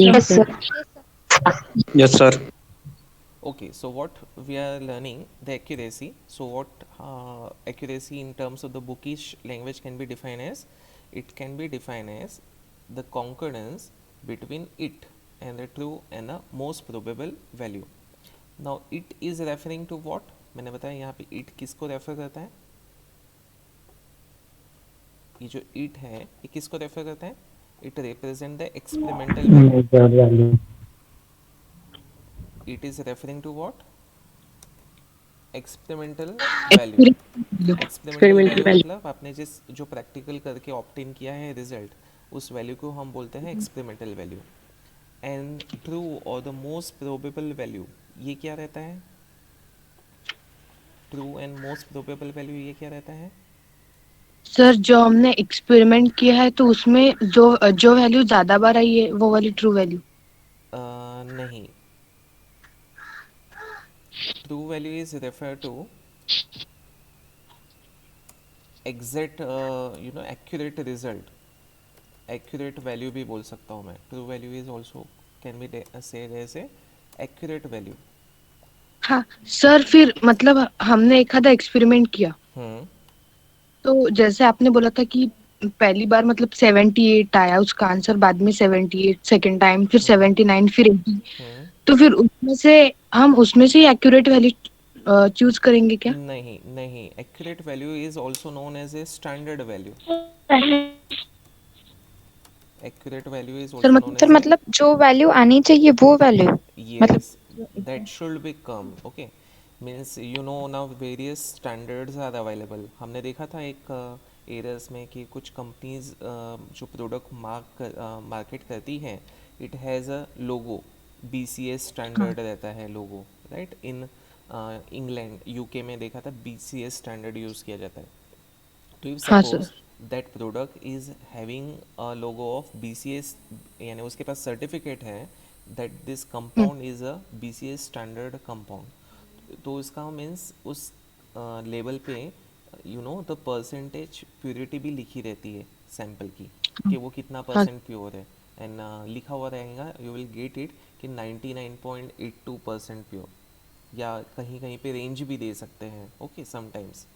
Yes, sir. Yes, sir. Okay, so what we are learning the accuracy. So what accuracy in terms of the bookish language can be defined as? It can be defined as the concordance between it and the true and the most probable value. Now it is referring to what? मैंने बताया यहाँ पे it किसको refer करता है? ये जो it है ये किसको रेफर करता है? It represent the experimental value. Measured value. It is referring to what? Experimental value. Experimental Experimental value value. मतलब आपने जिस जो प्रैक्टिकल करके ऑप्टेन किया है रिजल्ट, उस वैल्यू को हम बोलते हैं एक्सपेरिमेंटल वैल्यू. एंड ट्रू और द मोस्ट प्रोबेबल वैल्यू, ये क्या रहता है? True and most probable value ये क्या रहता है? सर जो हमने एक्सपेरिमेंट किया है तो उसमें जो जो वैल्यू ज्यादा बार आई है वो वाली ट्रू वैल्यू. नहीं, true value is refer to exact accurate result. Accurate value भी बोल सकता हूँ मैं. True value is also can be said as a accurate value. हाँ सर, फिर मतलब हमने एक आधा एक्सपेरिमेंट किया हम्म. तो जैसे आपने बोला था कि पहली बार मतलब 78 आया उसका आंसर, बाद में 78 सेकेंड टाइम, फिर हम्म. 79, फिर 80. हम्म. तो फिर उसमें से एक्यूरेट वैल्यू चूज करेंगे क्या? नहीं नहीं, accurate value is also known as a standard value. Accurate value is sir also known sir as a, मतलब जो वैल्यू आनी चाहिए वो वैल्यू मतलब. yes, that should be come. Okay, means you know now various standards are available. हमने देखा था एक एरियाज में कि कुछ कंपनीज जो प्रोडक्ट मार्केट करती हैं, it has a logo. B C S हाँ. स्टैंडर्ड रहता है logo, right. In England UK में देखा था B C S standard use किया जाता है. तो इफ हाँ sir. Suppose that product is having a logo of B C S, यानी उसके पास सर्टिफिकेट है that this hmm. Compound is a B C S standard compound, तो इसका मीन्स उस लेवल पे द परसेंटेज प्योरिटी भी लिखी रहती है सैम्पल की, कि वो कितना हाँ. परसेंट प्योर है. एंड लिखा हुआ रहेगा, यू विल गेट इट कि 99.82% प्योर, या कहीं कहीं पे रेंज भी दे सकते हैं. Okay, sometimes.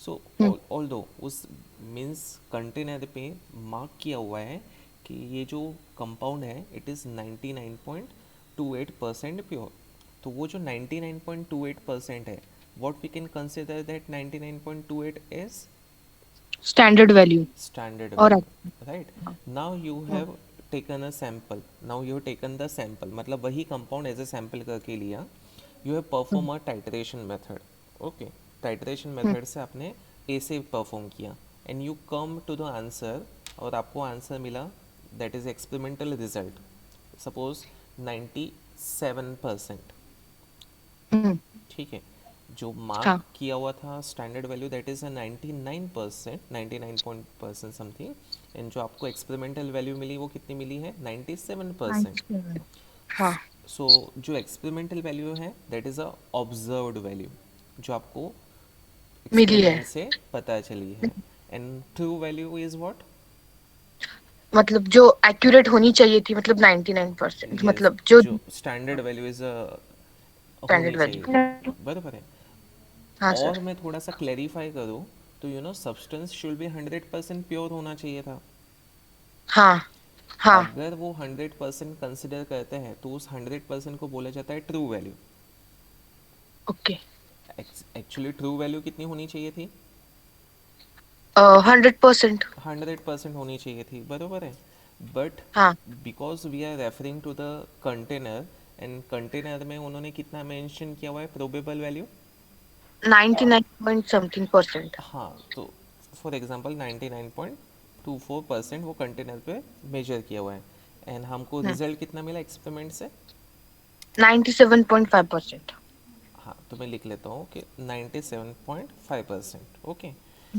So hmm. Although उस मीन्स कंटेनर पे मार्क किया हुआ है कि ये जो कंपाउंड है इट इज़ 99.28% प्योर. तो वो जो 99.28% है, what we can consider that 99.28 is standard value. standard और value, right. Now you हाँ. have taken a sample, now you have taken the sample, मतलब वही कंपाउंड एज ए सैम्पल करके लिया. You have perform a titration method. Okay, titration method से आपने A से perform किया and you come to the answer, और आपको आंसर मिला that is experimental result, suppose 97%. ठीक है, जो मार्क हाँ. किया हुआ था standard value that is a 99%, 99 something. And जो आपको एक्सपेरिमेंटल वैल्यू मिली वो कितनी मिली है? 97%. 97. हाँ. सो जो एक्सपेरिमेंटल वैल्यू है that is a observed value, जो आपको मिली है. एक्सपेरिमेंट से पता चली है. And true value is what? मतलब जो एक्यूरेट होनी चाहिए थी, मतलब 99%, यस, मतलब जो जो स्टैंडर्ड वैल्यू इज़ स्टैंडर्ड होनी वैल्यू. चाहिए, बराबर है. हाँ और सर. मैं थोड़ा सा क्लैरिफाई करूँ तो सब्सटेंस शुड बी 100% प्योर होना चाहिए था. हाँ. हाँ. अगर वो 100% कंसिडर करते हैं तो उस 100% को बोला जाता है true value. Okay. Actually true value कितनी होनी चाहिए थी? 100%. 100% होनी चाहिए थी, बराबर है. बट हाँ. Because we are referring to the container, and container में उन्होंने कितना मेंशन किया हुआ है probable value? 99 point something percent. हाँ, तो फॉर एग्जांपल 99.24% वो कंटेनर पे मेजर किया हुआ है. एंड हमको रिजल्ट कितना मिला एक्सपेरिमेंट से? 97.5%. हाँ, तो मैं लिख लेता हूँ कि 97.5%. Okay,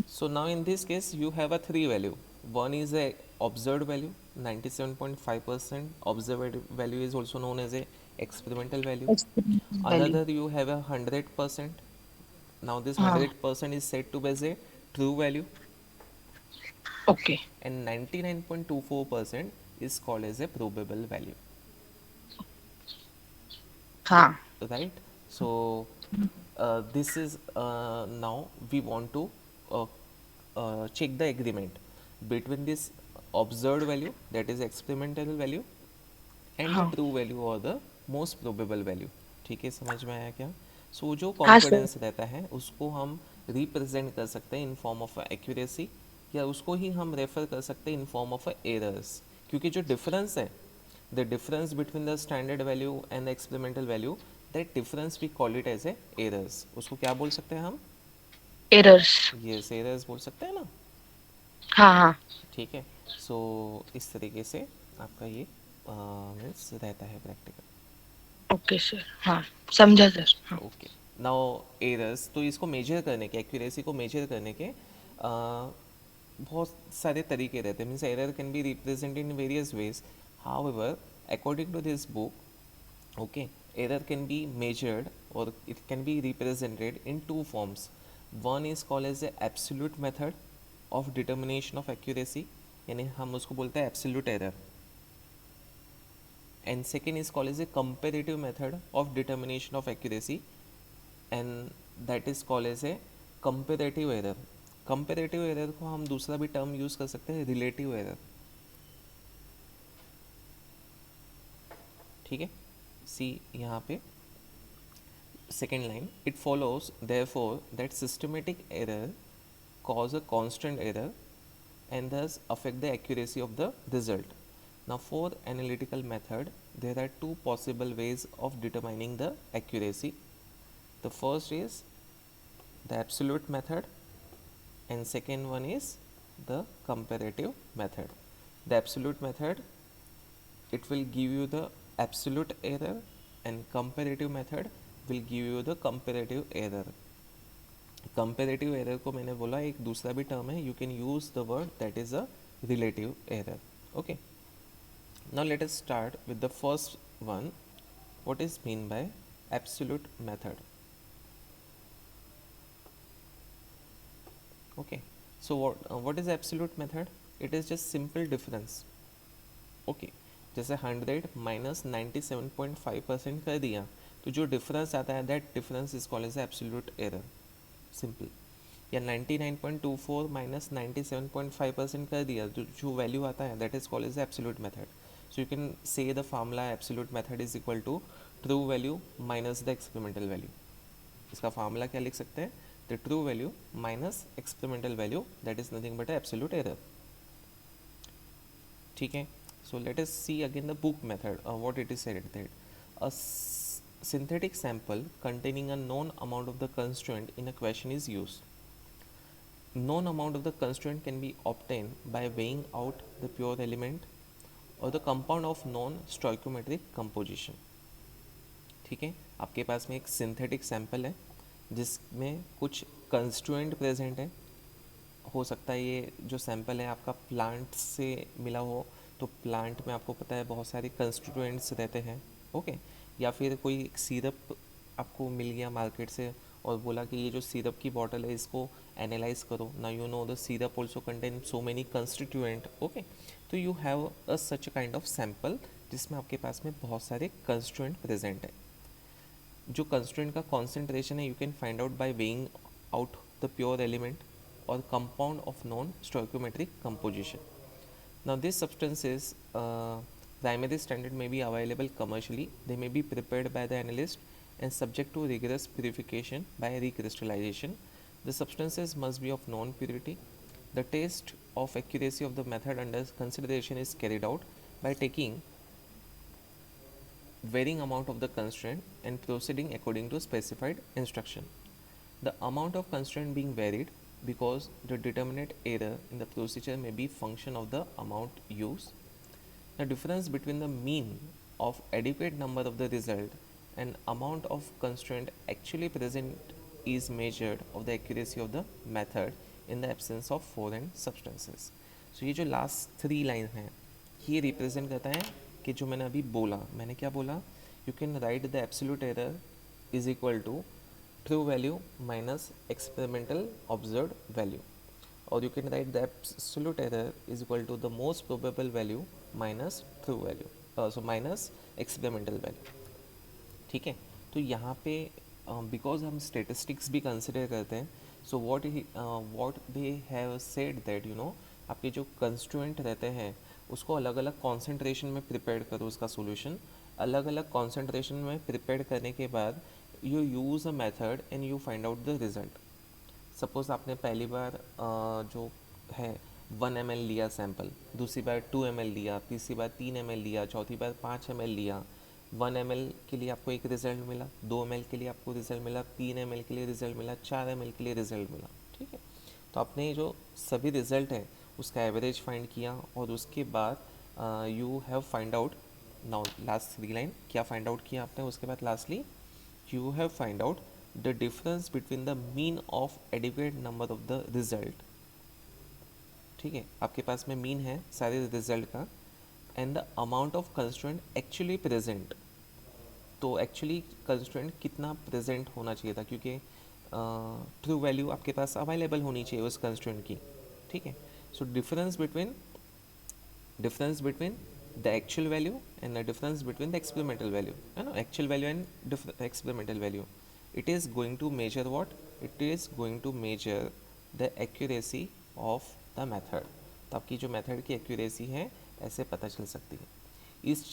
so now in this case you have a three value. One is a observed value 97.5%. Observed value is also known as a experimental value. Value. Another you have a 100%. Now this हाँ. 100% is said to be as a true value, okay. and 99.24% is called as a probable value. हाँ right? So this is now we want to uh, check the agreement between this observed value, that is experimental value, and the हाँ true value or the most probable value. ठीक है, समझ में आया क्या? सो जो हाँ सर। कॉन्फिडेंस रहता है उसको हम रिप्रेजेंट कर सकते हैं इन फॉर्म ऑफ एक्यूरेसी, या उसको ही हम रेफर कर सकते हैं इन फॉर्म ऑफ एरर्स, क्योंकि जो डिफरेंस है, the difference between the standard value and the experimental value, that difference we call it as a errors. उसको क्या बोल सकते हैं हम? एरर्स। ये एरर्स बोल सकते हैं ना. हाँ हाँ। ठीक है, सो इस तरीके से आपका ये मीन्स रहता है प्रैक्टिकल. ओके सर, हाँ समझा सर। हाँ ओके, नाउ एरर्स, तो इसको मेजर करने के, एक्यूरेसी को मेजर करने के बहुत सारे तरीके रहते हैं. Means error can be represent in various ways. However according to this book, okay, error can be measured or it can be represented in two forms. One is called as the absolute method of determination of accuracy, यानी हम उसको बोलते हैं absolute error, and second is called as a comparative method of determination of accuracy, and that is called as a comparative error. comparative error को हम दूसरा भी term use कर सकते हैं, relative error. ठीक है, सी यहाँ पे second line, it follows therefore that systematic error cause a constant error and thus affect the accuracy of the result. Now for analytical method, there are two possible ways of determining the accuracy. The first is the absolute method and second one is the comparative method. The absolute method, it will give you the absolute error, and comparative method will give you the comparative error. comparative error को मैंने बोला एक दूसरा भी term है, you can use the word that is a relative error. Okay, now let us start with the first one. What is mean by absolute method? Okay, so what is absolute method? It is just simple difference. Okay, जैसे 100 minus 97.5% कर दिया तो जो difference आता है that difference is called as absolute error, simple. या 99.24 minus 97.5% कर दिया तो जो वैल्यू आता है that is called as absolute method. So you can say the formula absolute method is equal to true value minus the experimental value. इसका formula क्या लिख सकते हैं? The true value minus experimental value, that is nothing but absolute error. ठीक है, so let us see again the book method. What it is said that a synthetic sample containing a known amount of the constraint in a question is used. Known amount of the constraint can be obtained by weighing out the pure element or the compound of known stoichiometric composition. ठीक है, आपके पास में एक synthetic sample है जिसमें कुछ कंस्ट्रूएंट present है. हो सकता है ये जो सैंपल है आपका प्लांट से मिला हो, तो प्लांट में आपको पता है बहुत सारे कंस्टिट्यूएंट्स रहते हैं. ओके, या फिर कोई सिरप आपको मिल गया मार्केट से और बोला कि ये जो सिरप की बॉटल है इसको एनालाइज करो. ना you know the syrup also contain so many constituent. Okay, तो you have a such kind of sample जिसमें आपके पास में बहुत सारे कंस्टिट्यूएंट प्रेजेंट है. जो कंस्टिट्यूएंट का कॉन्सेंट्रेशन है you can find out by weighing out the pure element or compound of known stoichiometric composition. Now these substances primary standard may be available commercially. They may be prepared by the analyst and subject to rigorous purification by recrystallization. The substances must be of known purity. The test of accuracy of the method under consideration is carried out by taking varying amount of the constraint and proceeding according to specified instruction. The amount of constraint being varied because the determinate error in the procedure may be function of the amount used. The difference between the mean of adequate number of the result and amount of constraint actually present is measured of the accuracy of the method in the absence of foreign substances. So ये जो last 3 line हैं ये represent करता है कि जो मैंने अभी बोला, मैंने क्या बोला, you can write the absolute error is equal to true value minus experimental observed value, or you can write the absolute error is equal to the most probable value minus true value, so minus experimental value. ठीक है, तो यहाँ पे because हम statistics भी consider करते हैं, so what they have said that आपके जो कंस्ट्रूएंट रहते हैं उसको अलग अलग कॉन्सेंट्रेशन में प्रिपेयर करो उसका सोल्यूशन। अलग अलग कॉन्सेंट्रेशन में प्रिपेयर करने के बाद you use a method and you find out the result. Suppose आपने पहली बार जो है 1 ml लिया सैंपल, दूसरी बार 2 ml लिया, तीसरी बार 3 ml लिया, चौथी बार 5 ml लिया। 1 ml के लिए आपको एक रिज़ल्ट मिला, 2 ml के लिए आपको रिज़ल्ट मिला, 3 ml के लिए रिज़ल्ट मिला, 4 ml के लिए रिज़ल्ट मिला। ठीक है, तो आपने जो सभी रिज़ल्ट है उसका एवरेज फाइंड किया और उसके बाद you have find out. Now last 3 line क्या फाइंड आउट किया आपने उसके बाद lastly you have find out the difference between the mean of adequate number of the result। ठीक है, आपके पास में मीन है सारे रिजल्ट का and the amount of constraint actually present. तो एक्चुअली कंस्ट्रेंट कितना प्रेजेंट होना चाहिए था, क्योंकि ट्रू वैल्यू आपके पास अवेलेबल होनी चाहिए उस कंस्ट्रेंट की। ठीक है, so difference between the actual value and the difference between the experimental value, actual value and experimental value, it is going to measure what? It is going to measure the accuracy of the method। तो आपकी जो method की accuracy है ऐसे पता चल सकती है। इस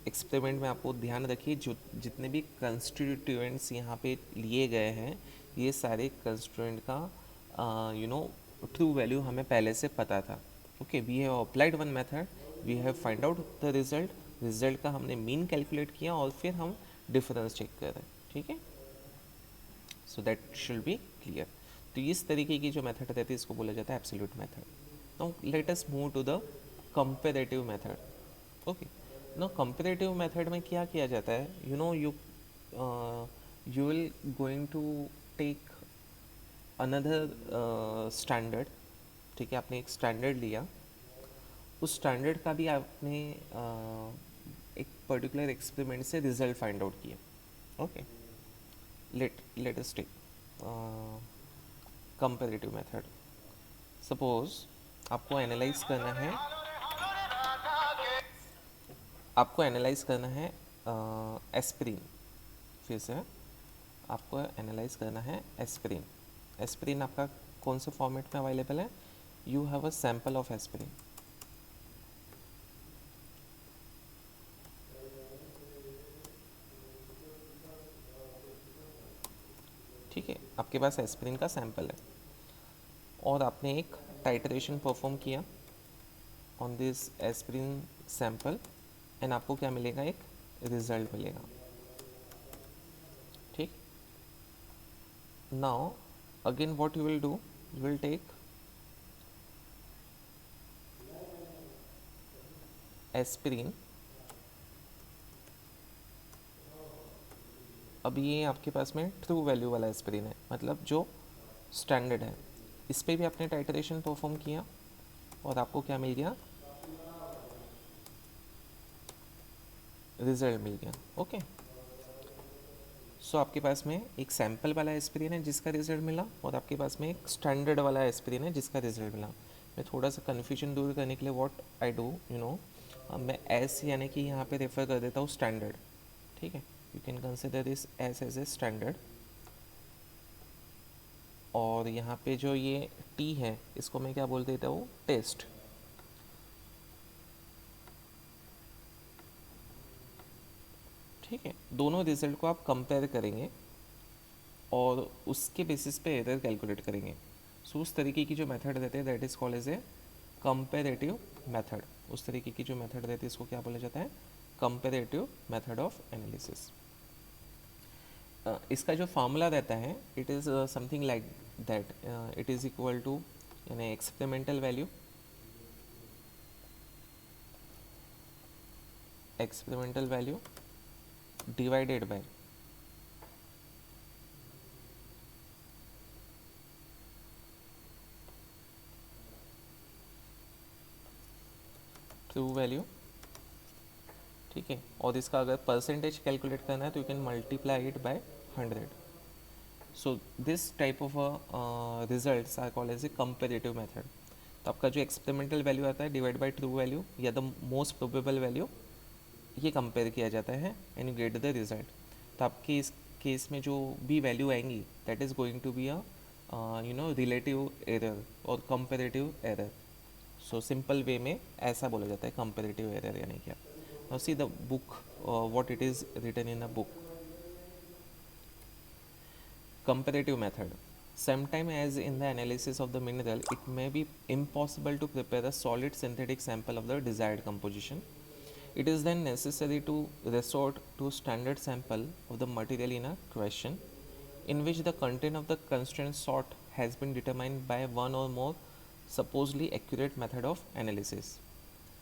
एक्सपेरिमेंट में आपको ध्यान रखिए जो जितने भी कंस्टिट्यूएंट्स यहाँ पे लिए गए हैं ये सारे कंस्टिट्यूएंट का ट्रू वैल्यू हमें पहले से पता था। Okay, we have applied one method, we have find out the result का हमने मीन कैलकुलेट किया और फिर हम डिफरेंस चेक कर रहे हैं। ठीक है, so that should be clear. तो इस तरीके की जो मेथड रहती है इसको बोला जाता है absolute method. Now let us move to the comparative method. Okay, now comparative method में क्या किया जाता है, you will going to take another standard. ठीक है, आपने एक स्टैंडर्ड लिया, उस स्टैंडर्ड का भी आपने एक पर्टिकुलर एक्सपेरिमेंट से रिजल्ट फाइंड आउट किया। Okay, let us take comparative method. Suppose आपको एनालाइज करना है एस्पिरिन। फिर से आपको एनालाइज करना है एस्पिरिन। एस्पिरिन आपका कौन से फॉर्मेट में अवेलेबल है? You have a sample of aspirin. ठीक है, आपके पास एस्पिरिन का सैंपल है और आपने एक टाइट्रेशन परफॉर्म किया on this aspirin sample and आपको क्या मिलेगा? एक रिजल्ट मिलेगा। ठीक, now again what you will do, you will take aspirin. अब ये आपके पास में ट्रू वैल्यू वाला एस्पिरिन है, मतलब जो स्टैंडर्ड है। इस पर भी आपने टाइट्रेशन परफॉर्म किया और आपको क्या मिल गया? रिजल्ट मिल गया। ओके, सो आपके पास में एक सैंपल वाला एस्पिरिन है जिसका रिजल्ट मिला और आपके पास में एक स्टैंडर्ड वाला एस्पिरिन है जिसका रिजल्ट मिला। मैं थोड़ा सा कन्फ्यूजन दूर करने के लिए व्हाट आई डू, मैं एस यानी कि यहाँ पे रेफर कर देता हूँ स्टैंडर्ड। ठीक है, you can consider this as a standard. और यहाँ पे जो ये टी है इसको मैं क्या बोल देता हूँ? टेस्ट। ठीक है, दोनों रिजल्ट को आप कंपेयर करेंगे और उसके बेसिस पे एरर कैलकुलेट करेंगे। सो उस तरीके की जो मेथड रहती है that is called as a comparative method. उस तरीके की जो मेथड रहती है इसको क्या बोला जाता है? Comparative method of analysis. इसका जो फार्मूला रहता है it is something like that, it is equal to यानी experimental value divided by true value. ठीक है, और इसका अगर परसेंटेज कैलकुलेट करना है तो you can multiply it by 100। So this type of results are called as a comparative method. तो आपका जो एक्सपेरिमेंटल वैल्यू आता है डिवाइड बाय ट्रू वैल्यू या द मोस्ट प्रोबेबल वैल्यू, ये कंपेयर किया जाता है and you get the result. तो आपकी इस केस में जो भी वैल्यू आएंगी that is going to be a relative error और कंपेरेटिव एरर. सो सिंपल वे में ऐसा बोला जाता है कंपेरेटिव एरर यानी क्या. Now see the book what it is written in a book. Comparative method. Sometime as in the analysis of the mineral, it may be impossible to prepare a solid synthetic sample of the desired composition. It is then necessary to resort to standard sample of the material in a question, in which the content of the constraint sought has been determined by one or more supposedly accurate method of analysis.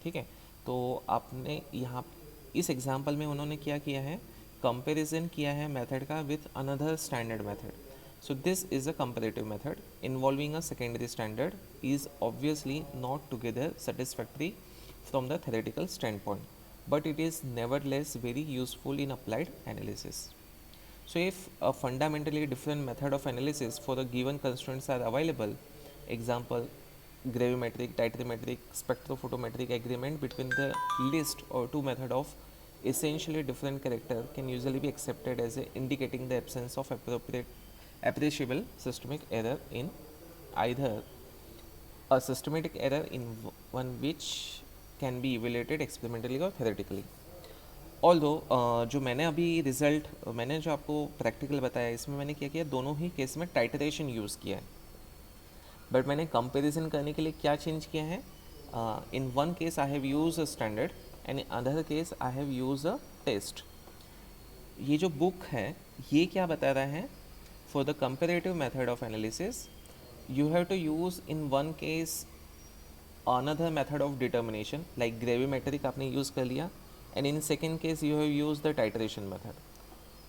ठीक है. तो आपने यहाँ इस example में उन्होंने क्या किया है, कंपेरिजन किया है मेथड का with another standard method. So this is a comparative method involving a secondary standard is obviously not together satisfactory from the theoretical standpoint, but it is nevertheless very useful in applied analysis. So if a fundamentally different method of analysis for a given constraints are available, example gravimetric, titrimetric, spectrophotometric agreement between the list or two method of essentially different character can usually be accepted as indicating the absence of appreciable systemic error in either a systematic error in one which can be evaluated experimentally or theoretically. Although जो मैंने अभी result मैंने जो आपको practical बताया इसमें मैंने क्या किया, दोनों ही केस में टाइटरेशन यूज़ किया है. बट मैंने कंपैरिजन करने के लिए क्या चेंज किया है, in one case I have use a standard and in other case I have use a test. ये जो बुक है ये क्या बता रहा है, for the comparative method of analysis you have to use in one case another method of determination like gravimetric आपने use कर लिया and in second case you have used the titration method.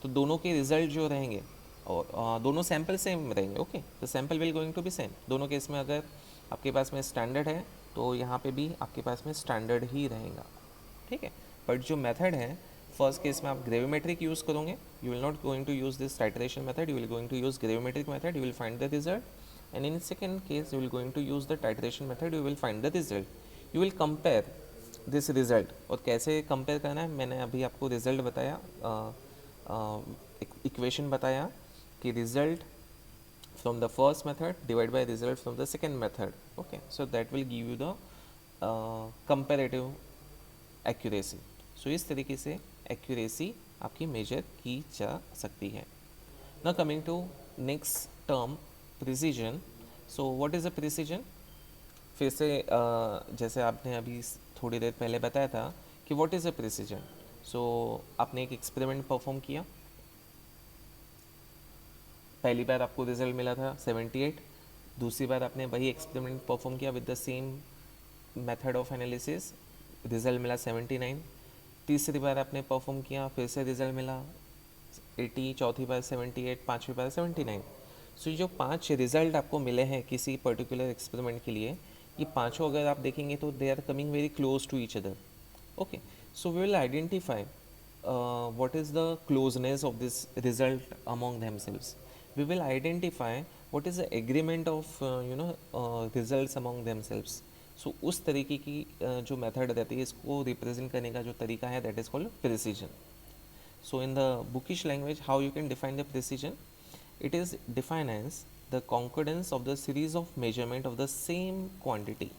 तो दोनों के रिजल्ट जो रहेंगे और दोनों सैम्पल सेम रहेंगे. Okay, the sample will going to be same. दोनों केस में अगर आपके पास में स्टैंडर्ड है तो यहाँ पे भी आपके पास में स्टैंडर्ड ही रहेगा. ठीक है. बट जो मेथड है फर्स्ट केस में आप ग्रेविमेट्रिक यूज़ करोगे, you will not going to use this titration method, you will going to use gravimetric method, you will find the result. And in second case you will going to use the titration method, you will find the result. You will compare this result. और कैसे compare करना है मैंने अभी आपको result बताया, equation बताया कि result from the first method divided by result from the second method. Okay, so that will give you the comparative accuracy. So इस तरीके से accuracy आपकी measure की जा सकती है. Now coming to next term, precision. So what is the precision? फिर से जैसे आपने अभी थोड़ी देर पहले बताया था कि what is the precision. So आपने एक experiment perform किया, पहली बार आपको रिजल्ट मिला था 78, दूसरी बार आपने वही एक्सपेरिमेंट परफॉर्म किया with the same method of analysis, result मिला 79. तीसरी बार आपने परफॉर्म किया फिर से रिजल्ट मिला 80, चौथी बार 78, पाँचवीं बार 79. सो ये जो 5 रिजल्ट आपको मिले हैं किसी पर्टिकुलर एक्सपेरिमेंट के लिए, ये पाँचों अगर आप देखेंगे तो they are coming very close to each other. Okay, so we will identify what is the closeness of this result among themselves. We will identify what is the agreement of results among themselves. So उस तरीके की जो method रहती है इसको represent करने का जो तरीका है that is called precision. So in the bookish language how you can define the precision, it is defined as the concordance of the series of measurement of the same quantity.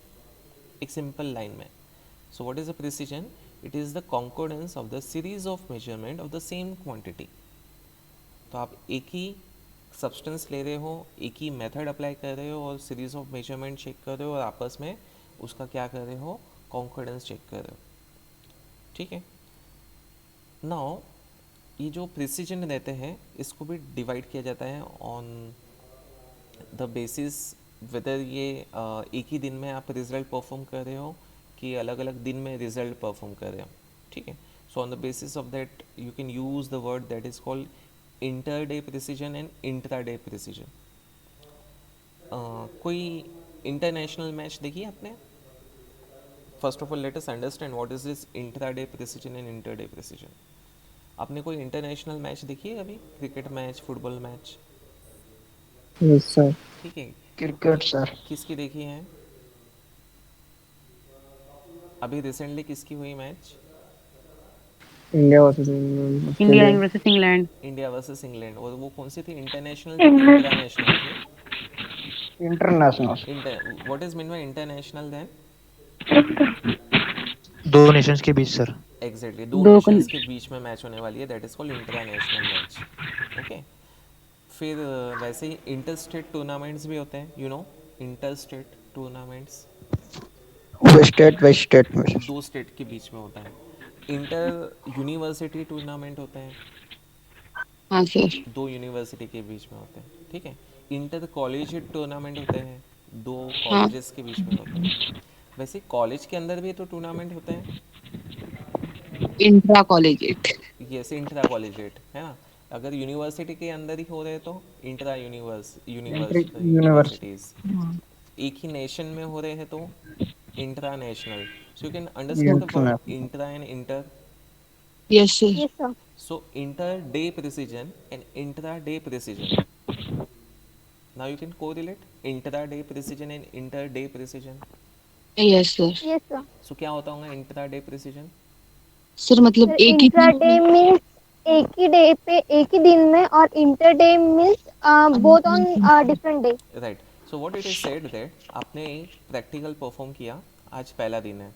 एक simple line में. So what is the precision? It is the concordance of the series of measurement of the same quantity. तो आप एक ही substance ले रहे हो, एक ही method apply कर रहे हो और सीरीज ऑफ मेजरमेंट चेक कर रहे हो और आपस में उसका क्या कर रहे हो, कॉन्फिडेंस चेक कर रहे हो. ठीक है. नाउ ये जो प्रिसीजन रहते हैं इसको भी डिवाइड किया जाता है ऑन द बेसिस वेदर ये एक ही दिन में आप रिजल्ट परफॉर्म कर रहे हो कि अलग अलग दिन में रिजल्ट परफॉर्म कर रहे हो. ठीक है. So on the basis of that you can use the word that is called inter-day precision and intra-day precision. कोई इंटरनेशनल मैच देखी आपने? First of all let us understand what is this intra-day precision and inter-day precision. आपने कोई international match देखी है अभी, cricket match, football match? Yes sir. ठीक है. Cricket sir. किसकी देखी है अभी रिसेंटली, किसकी हुई match? India versus England, India Australia. Versus England. India versus England, और वो कौन सी थी, इंटरनेशनल थी कि इंट्रानेशनल थी? International. Inter, what is mean by international then? दो नेशंस के बीच सर। एग्जैक्टली, दो दो नेशंस के बीच में मैच होने वाली है, that is called international match. Okay, फिर वैसे ही इंटर स्टेट टूर्नामेंट्स भी होते हैं, you know, inter state tournaments west state में। दो स्टेट के बीच में होता है। इंटर यूनिवर्सिटी टूर्नामेंट होते हैं, हाँ सर। दो यूनिवर्सिटी के बीच में होते हैं, ठीक है। इंटर कॉलेज टूर्नामेंट होते हैं, दो हाँ, कॉलेजेस के बीच में होते हैं। वैसे कॉलेज के अंदर भी तो टूर्नामेंट होते हैं, इंट्रा कॉलेजिएट। ये से इंट्रा कॉलेजिएट है ना। अगर यूनिवर्सिटी के अंदर ही हो रहे तो इंट्रा यूनिवर्स। यूनिवर्सिटीज़। एक ही नेशन में हो रहे हैं तो intra national. So you can understand the word international. Intra and inter. Yes sir. So inter-day precision and intra-day precision. Now you can correlate intra-day precision and inter-day precision. Yes sir. So क्या होता होगा intra-day precision? Sir मतलब एक ही intra day means एक ही day पे एक ही दिन में, और inter day means both on different day. Right. So what it is said that आपने प्रैक्टिकल परफॉर्म किया, आज पहला दिन है,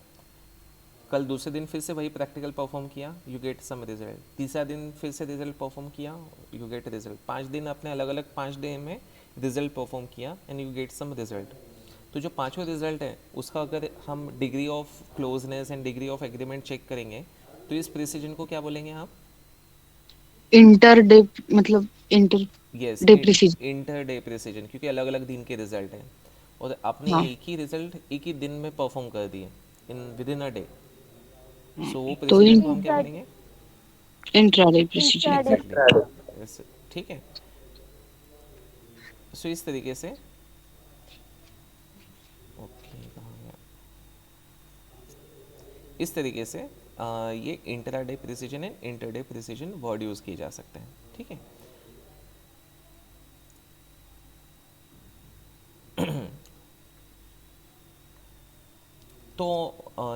कल दूसरे दिन फिर से वही प्रैक्टिकल परफॉर्म किया, यू गेट सम रिजल्ट, तीसरा दिन फिर से रिजल्ट परफॉर्म किया, यू गेट रिजल्ट, 5 दिन आपने अलग अलग 5 डे में रिजल्ट परफॉर्म किया and you get some result. तो जो पांचों रिजल्ट है उसका अगर हम degree of closeness and degree of agreement check करेंगे तो इस प्रिसीजन को क्या बोलेंगे आप? इंटर डे मतलब inter yes, day precision. Inter day precision, क्योंकि अलग अलग दिन के रिजल्ट हैं और आपने हाँ, एक ही रिजल्ट एक ही दिन में परफॉर्म कर दिए in with in a day. सो वो तो प्रिसीजन को हम क्या बोलेंगे? Intra day precision. एग्जैक्टली, ठीक है। सो इस तरीके से, ओके कहाँ गया, इस तरीके से ये intra day precision and inter day precision word use किए जा सकते हैं, ठीक है। तो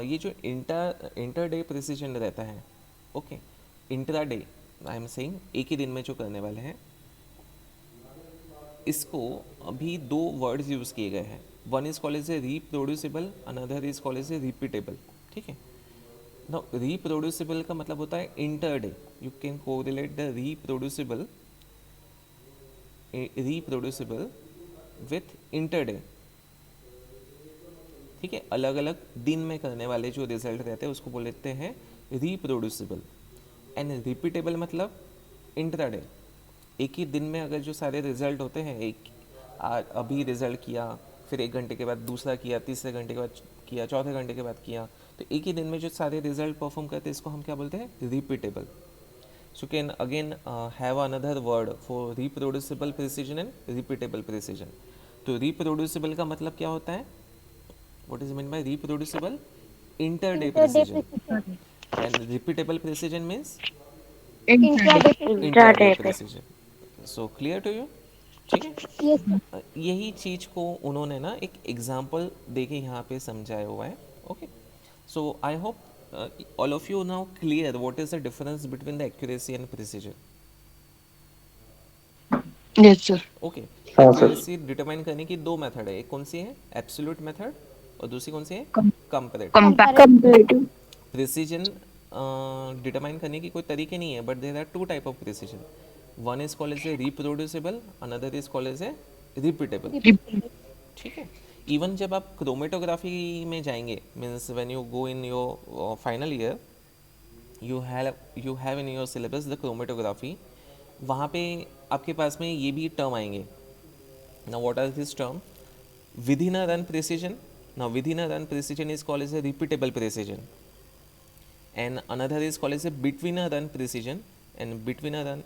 ये जो इंटर डे प्रिसीजन रहता है, okay, intra day I am saying एक ही दिन में जो करने वाले हैं, इसको अभी दो वर्ड्स यूज़ किए गए हैं, one is called as a reproducible, another is called as a repeatable, ठीक है। नाउ रिप्रोड्यूसिबल का मतलब होता है inter day, you can correlate the reproducible with inter day, ठीक है। अलग अलग दिन में करने वाले जो रिजल्ट रहते हैं उसको बोल लेते हैं रिप्रोड्यूसिबल। एंड रिपीटेबल मतलब इंट्राडे, एक ही दिन में अगर जो सारे रिजल्ट होते हैं, एक अभी रिजल्ट किया, फिर 1 घंटे के बाद दूसरा किया, तीसरे घंटे के बाद किया, चौथे घंटे के बाद किया, तो एक ही दिन में जो सारे रिजल्ट परफॉर्म करते हैं इसको हम क्या बोलते हैं? Repeatable. So can again have another word for reproducible precision and repeatable precision. तो रिप्रोड्यूसिबल का मतलब क्या होता है? What is meant by reproducible? Inter-day precision. And repeatable precision means intra day. inter-day precision. So clear to you? ठीक है। Yes sir. यही चीज़ को उन्होंने ना एक एग्जाम्पल दे के यहाँ पे समझाया हुआ है, okay. So I hope all of you now clear what is the difference between the accuracy and precision. Yes sir. Okay, हाँ सर। एक्यूरेसी डिटरमाइन करने की दो मेथड है, एक कौन सी है? एब्सोल्यूट मेथड, और दूसरी कौन सी है? कंपैरेटिव। कंपैरेटिव। प्रिसीजन डिटरमाइन करने की कोई तरीके नहीं है, but there are two type of precision, one is called as a reproducible, another is called as a repeatable, ठीक है। इवन जब आप क्रोमेटोग्राफी में जाएंगे, means when you go in your final year, you have in your syllabus the chromatography, वहाँ पे आपके पास में ये भी टर्म आएंगे। Now what are this term? within a run precision. Now within a run precision is called as a repeatable precision, and another is called as a between a run precision, and between a run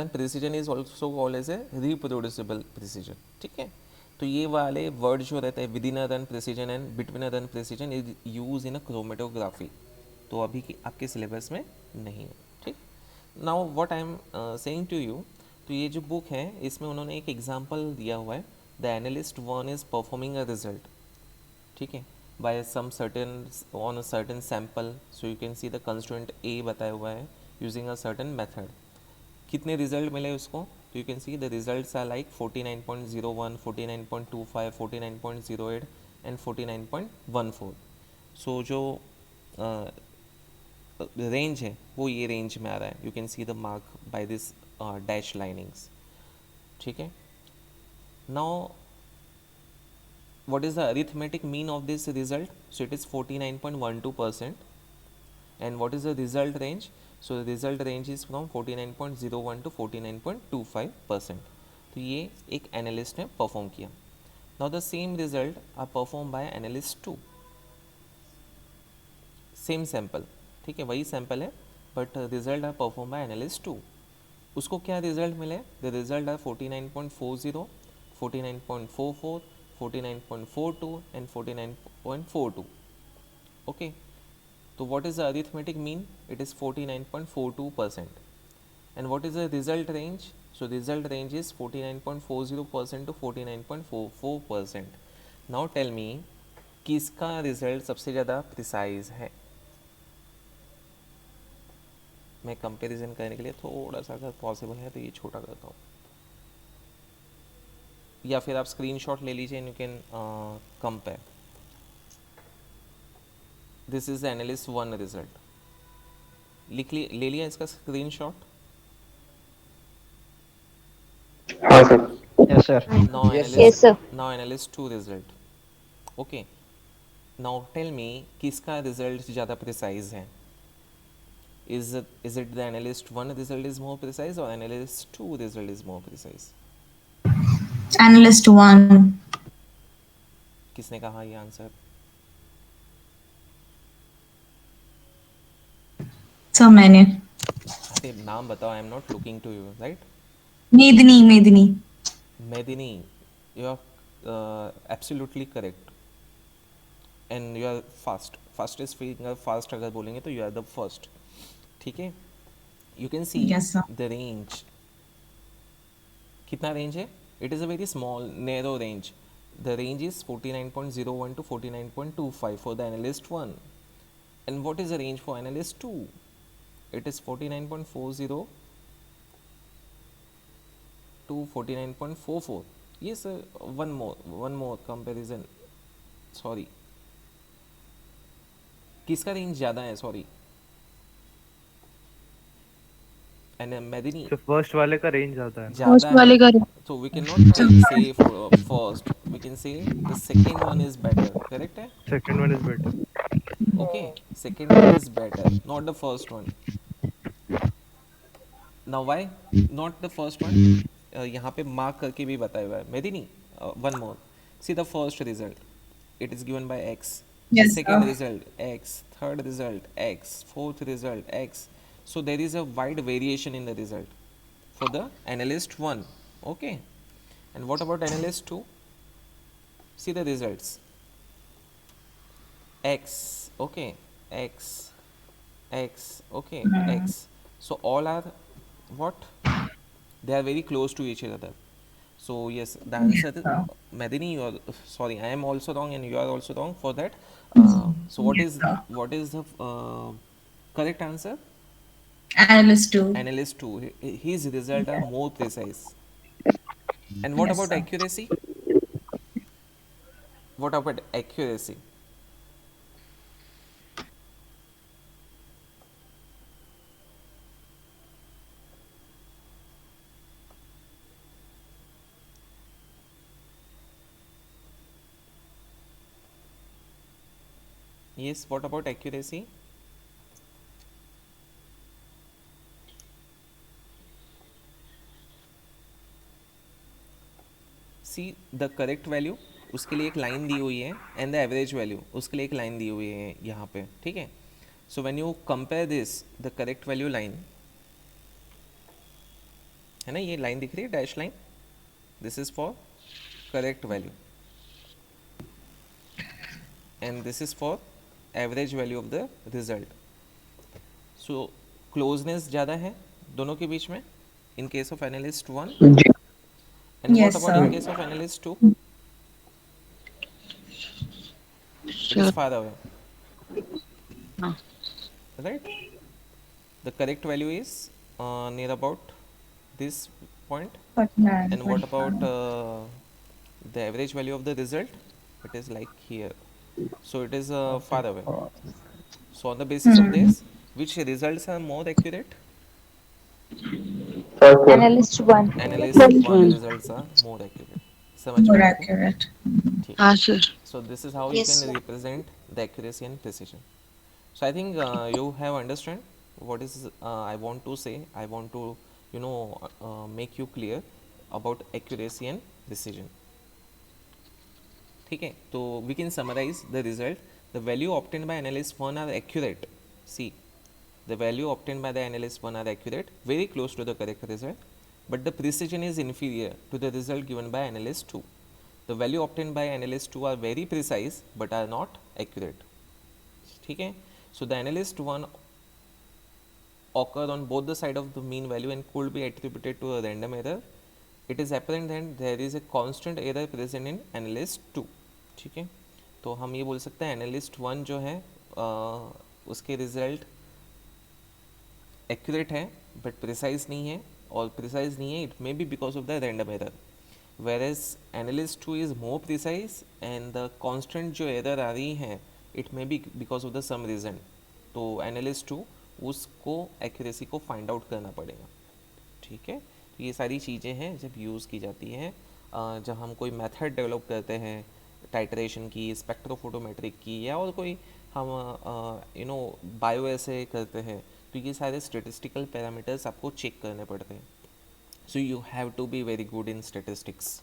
precision is also called as a reproducible precision, ठीक है। तो ये वाले word जो रहते हैं within a run precision and between a run precision is use in a chromatography, तो अभी आपके सिलेबस में नहीं है, ठीक। Now what I am saying to you, तो ये जो बुक है इसमें उन्होंने एक एग्जांपल दिया हुआ है, the analyst one is performing a result, ठीक है। by some certain on a certain sample. So you can see the constituent A बताया हुआ है using a certain method. कितने रिजल्ट मिले उसको, तो you can see the results are like 49.01, 49.25, 49.08 and 49.14. So जो रेंज है वो ये रेंज में आ रहा है. You can see the mark by this dash linings. ठीक है. Now what is the arithmetic mean of this result? So it is 49.12%. And what is the result range? So the result range is from 49.01 to 49.25%. तो ये एक analyst ने परफॉर्म किया. Now the same result are perform by analyst 2. Same sample, ठीक है, वही sample है, but result are perform by analyst 2. उसको क्या रिजल्ट मिले? The result are 49.40, 49.44, 49.42 and 49.42. okay, so what is the arithmetic mean? It is 49.42%. and what is the result range? So result range is 49.40% to 49.44%. now tell me किसका result सबसे ज़्यादा precise है. मैं comparison करने के लिए थोड़ा सा अगर पॉसिबल है तो ये छोटा करता हूँ, या फिर आप स्क्रीनशॉट ले लीजिए and you can compare. This is the analyst 1 result. ले लिया इसका स्क्रीनशॉट. हाँ sir. Yes sir. Yes, sir. Now analyst 2 result. Okay, now tell me किसका रिजल्ट ज़्यादा प्रिसाइज है. Is it the analyst 1 result is more precise और analyst 2 result is more precise? Analyst 1. किसने कहा ये आंसर? So मैंने. अरे नाम बताओ. I am not looking to you, right? Medini. Medini, you are absolutely correct and you are fastest finger fast अगर बोलेंगे तो यू आर द फर्स्ट. ठीक है. You can see Yes, sir. The range. कितना रेंज है? It is a very small narrow range. The range is 49.01 to 49.25 for the analyst 1. and what is the range for analyst 2? it is 49.40 to 49.44. yes, one more comparison. sorry, किसका range ज़्यादा है? Sorry. And मेदिनी, तो first वाले का range ज्यादा है. First वाले का so we cannot say for first, we can say the second one is better. correct है? Second one is better. okay, second one is better, not the first one. now why not the first one? यहाँ पे mark करके भी बताया हुआ है. मेदिनी, one more. see the first result, it is given by x. Yes, second sir. result x, third result x, fourth result x. so there is a wide variation in the result for the analyst 1. okay, and what about analyst 2? see the results, x, okay, x, okay, x. so all are what? they are very close to each other. so yes, the answer is Medini, you are sorry, I am also wrong and you are also wrong for that. so what is the correct answer? Analyst 2. analyst 2. His result are more precise. and what Yes, about sir. accuracy? what about accuracy? yes, what about accuracy? See the correct value, उसके लिए एक line दी हुई है, and the average value, उसके लिए एक line दी हुई है यहाँ पे. ठीक है. So when you compare this, the correct value line है ना, ये लाइन दिख रही है, dash line, this is for correct value and this is for average value of the result. So closeness ज़्यादा है दोनों के बीच में इन केस ऑफ एनालिस्ट 1. जी. and Yes, what about in sir. case of analyst 2? is sure. far away, हाँ. right? The correct value is near about this point. 49, And what about 45. the average value of the result? It is like here. So it is far away. So on the basis of this, which results are more accurate? Analyst one. Analyst one results are more accurate. समझ में More आया क्या? accurate. ठीक. हाँ sir. So this is how you can represent the accuracy and precision. So I think you have understand what is I want to say. I want to make you clear about accuracy and precision. ठीक है, तो we can summarize the result. The value obtained by analyst 1 are accurate. See, the value obtained by the analyst 1 are accurate, very close to the correct result, but the precision is inferior to the result given by analyst 2. The value obtained by analyst 2 are very precise but are not accurate. ठीक है, so the analyst 1 occur on both the side of the mean value and could be attributed to a random error. It is apparent that there is a constant error present in analyst 2. ठीक है, तो हम ये बोल सकते हैं analyst 1 जो है उसके रिजल्ट एक्यूरेट है बट प्रिसाइज नहीं है, और प्रिसाइज नहीं है it may be because of the random error, where as analyst 2 is more precise and the constant जो एरर आ रही है it may be because of the some reason. तो एनालिस्ट 2 उसको एक्यूरेसी को फाइंड आउट करना पड़ेगा. ठीक है, तो ये सारी चीज़ें हैं जब यूज़ की जाती हैं, जब हम कोई मेथड डेवलप करते हैं टाइट्रेशन की, स्पेक्ट्रोफोटोमेट्रिक की, या और कोई हम बायो ऐसे करते हैं, तो ये सारे स्टेटिस्टिकल पैरामीटर्स आपको चेक करने पड़ते हैं. So you have to be very good in statistics.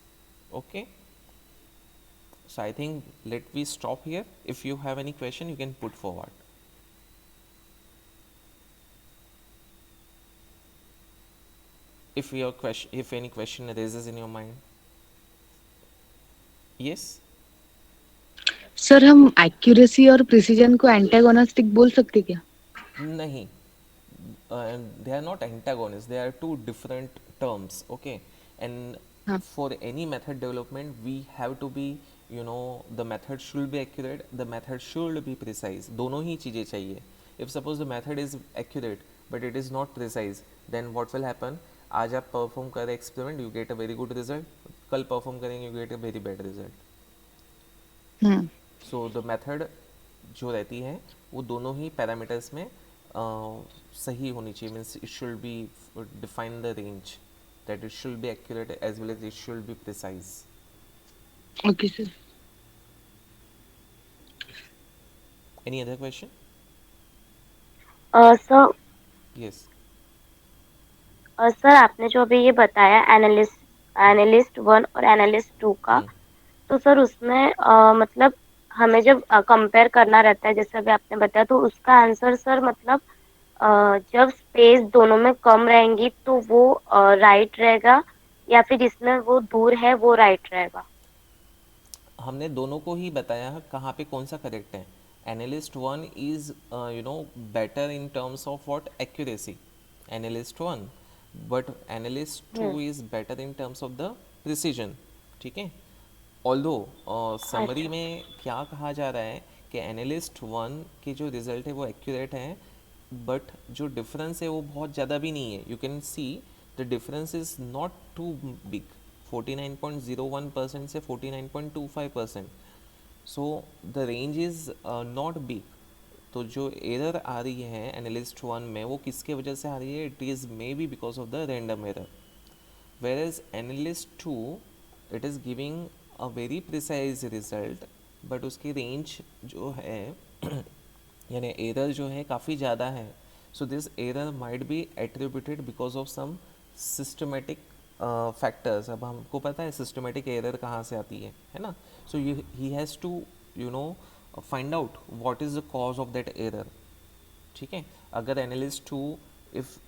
Okay, so I think let we stop here. If you have any question you can put forward. If any question arises in your mind. Yes. Sir हम accuracy और precision को antagonistic बोल सकते क्या? नहीं, they are not antagonists, they are two different terms. Okay, and हाँ. for any method development we have to be the method should be accurate, the method should be precise. दोनों ही चीज़ें चाहिए. If suppose the method is accurate but it is not precise, then what will happen? आज आप perform करें experiment, you get a very good result, कल perform करेंगे you get a very bad result. So the method जो रहती है वो दोनों ही पैरामीटर्स में सही होनी चाहिए. Means it should be define the range, that it should be accurate as well as it should be precise. Okay sir. Any other question? Sir yes. Sir आपने जो अभी ये बताया एनालिस्ट 1 और एनालिस्ट 2 का, तो सर उसमें मतलब हमें जब कंपेयर करना रहता है, जैसे अभी आपने बताया, तो उसका आंसर सर मतलब जब स्पेस दोनों में कम रहेंगी तो वो राइट रहेगा, या फिर जिसमें वो दूर है वो राइट रहेगा? हमने दोनों को ही बताया कहाँ पे कौन सा करेक्ट है. Analyst 1 is better in terms of what accuracy, analyst 1, but analyst 2 is better in terms of the precision. ठीक है, ऑल्दो समरी में क्या कहा जा रहा है कि एनालिस्ट 1 के जो रिजल्ट है वो एक्यूरेट है, बट जो डिफरेंस है वो बहुत ज़्यादा भी नहीं है. You can see the difference is not too big, 49.01% से 49.25%. So the range is not big. तो जो एरर आ रही है एनालिस्ट 1 में वो किसके वजह से आ रही है? It is may be because of the random error. Where as analyst 2 it is giving a very precise result, but उसकी रेंज जो है यानी एरर जो है काफ़ी ज़्यादा है. So this error might be attributed because of some systematic factors. अब हमको पता है सिस्टमेटिक एरर कहाँ से आती है ना. So he has to find out what is the cause of that error. ठीक है, अगर analyst 2 if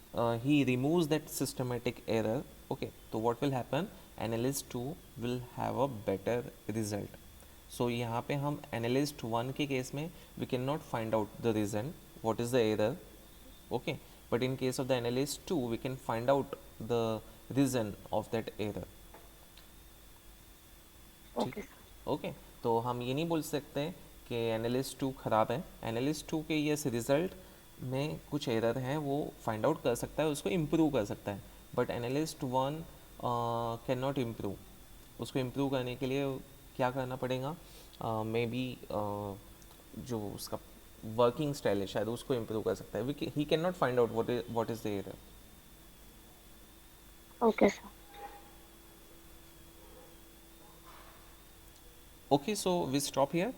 he removes that systematic error, okay, तो what will happen? Analyst 2 will have a better result. So यहाँ पे हम analyst 1 के case में we can not find out the reason what is the error, okay, but in case of the analyst 2 we can find out the reason of that error. Okay, तो हम ये नहीं बोल सकते कि एनालिस्ट 2 ख़राब है, एनालिस्ट 2 के यस रिज़ल्ट में कुछ एरर है वो फाइंड आउट कर सकता है, उसको इम्प्रूव कर सकता है, but analyst 1 can not improve. उसको इम्प्रूव करने के लिए क्या करना पड़ेगा, मे बी जो उसका वर्किंग स्टाइल है शायद उसको इम्प्रूव कर सकता है। He can not find out what is the error. Okay sir. Okay, so we stop here.